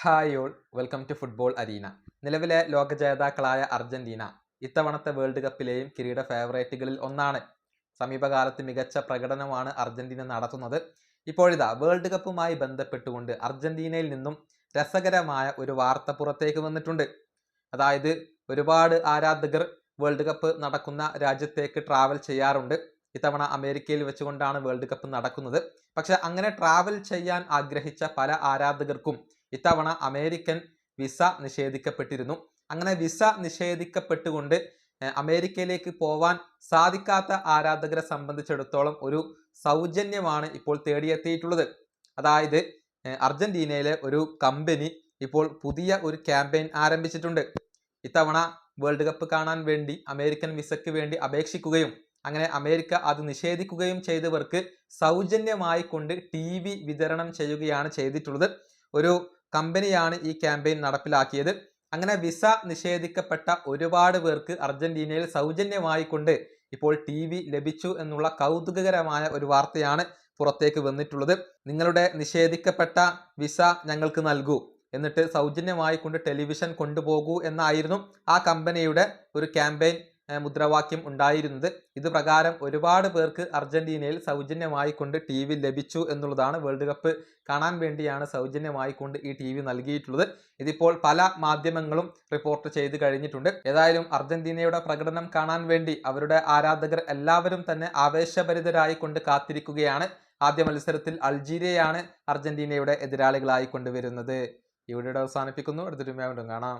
Hi all, welcome to football arena. നിലവിലെ ലോക ജേതാക്കളായ അർജന്റീന ഇത്തവണത്തെ വേൾഡ് കപ്പിലെയും കിരീട ഫേവറേറ്റുകളിൽ ഒന്നാണ്. സമീപകാലത്ത് മികച്ച പ്രകടനമാണ് അർജന്റീന നടത്തുന്നത്. ഇപ്പോഴിതാ വേൾഡ് കപ്പുമായി ബന്ധപ്പെട്ടുകൊണ്ട് അർജന്റീനയിൽ നിന്നും രസകരമായ ഒരു വാർത്ത പുറത്തേക്ക് വന്നിട്ടുണ്ട്. അതായത് ഒരുപാട് ആരാധകർ വേൾഡ് കപ്പ് നടക്കുന്ന രാജ്യത്തേക്ക് ട്രാവൽ ചെയ്യാറുണ്ട്. ഇത്തവണ അമേരിക്കയിൽ വെച്ചുകൊണ്ടാണ് വേൾഡ് കപ്പ് നടക്കുന്നത്. പക്ഷെ അങ്ങനെ ട്രാവൽ ചെയ്യാൻ ആഗ്രഹിച്ച പല ആരാധകർക്കും ഇത്തവണ അമേരിക്കൻ വിസ നിഷേധിക്കപ്പെട്ടിരുന്നു. അങ്ങനെ വിസ നിഷേധിക്കപ്പെട്ടുകൊണ്ട് അമേരിക്കയിലേക്ക് പോവാൻ സാധിക്കാത്ത ആരാധകരെ സംബന്ധിച്ചിടത്തോളം ഒരു സൗജന്യമാണ് ഇപ്പോൾ തേടിയെത്തിയിട്ടുള്ളത്. അതായത് അർജന്റീനയിലെ ഒരു കമ്പനി ഇപ്പോൾ പുതിയ ഒരു ക്യാമ്പയിൻ ആരംഭിച്ചിട്ടുണ്ട്. ഇത്തവണ വേൾഡ് കപ്പ് കാണാൻ വേണ്ടി അമേരിക്കൻ വിസയ്ക്ക് വേണ്ടി അപേക്ഷിക്കുകയും അങ്ങനെ അമേരിക്ക അത് നിഷേധിക്കുകയും ചെയ്തവർക്ക് സൗജന്യമായി കൊണ്ട് TV വിതരണം ചെയ്യുകയാണ് ചെയ്തിട്ടുള്ളത്. ഒരു കമ്പനിയാണ് ഈ ക്യാമ്പയിൻ നടപ്പിലാക്കിയത്. അങ്ങനെ വിസ നിഷേധിക്കപ്പെട്ട ഒരുപാട് പേർക്ക് അർജന്റീനയിൽ സൗജന്യമായി കൊണ്ട് ഇപ്പോൾ TV ലഭിച്ചു എന്നുള്ള കൗതുകകരമായ ഒരു വാർത്തയാണ് പുറത്തേക്ക് വന്നിട്ടുള്ളത്. നിങ്ങളുടെ നിഷേധിക്കപ്പെട്ട വിസ ഞങ്ങൾക്ക് നൽകൂ, എന്നിട്ട് സൗജന്യമായി കൊണ്ട് ടെലിവിഷൻ കൊണ്ടുപോകൂ എന്നായിരുന്നു ആ കമ്പനിയുടെ ഒരു ക്യാമ്പയിൻ മുദ്രാവാക്യം ഉണ്ടായിരുന്നത്. ഇത് പ്രകാരം ഒരുപാട് പേർക്ക് അർജന്റീനയിൽ സൗജന്യമായി കൊണ്ട് TV ലഭിച്ചു എന്നുള്ളതാണ്. വേൾഡ് കപ്പ് കാണാൻ വേണ്ടിയാണ് സൗജന്യമായി കൊണ്ട് ഈ TV നൽകിയിട്ടുള്ളത്. ഇതിപ്പോൾ പല മാധ്യമങ്ങളും റിപ്പോർട്ട് ചെയ്ത് കഴിഞ്ഞിട്ടുണ്ട്. ഏതായാലും അർജന്റീനയുടെ പ്രകടനം കാണാൻ വേണ്ടി അവരുടെ ആരാധകർ എല്ലാവരും തന്നെ ആവേശഭരിതരായി കൊണ്ട് കാത്തിരിക്കുകയാണ്. ആദ്യ മത്സരത്തിൽ അൾജീരിയയാണ് അർജന്റീനയുടെ എതിരാളികളായി കൊണ്ടുവരുന്നത്. ഈ വീഡിയോ അവസാനിപ്പിക്കുന്നു. അടുത്തൊരു വീണ്ടും കാണാം.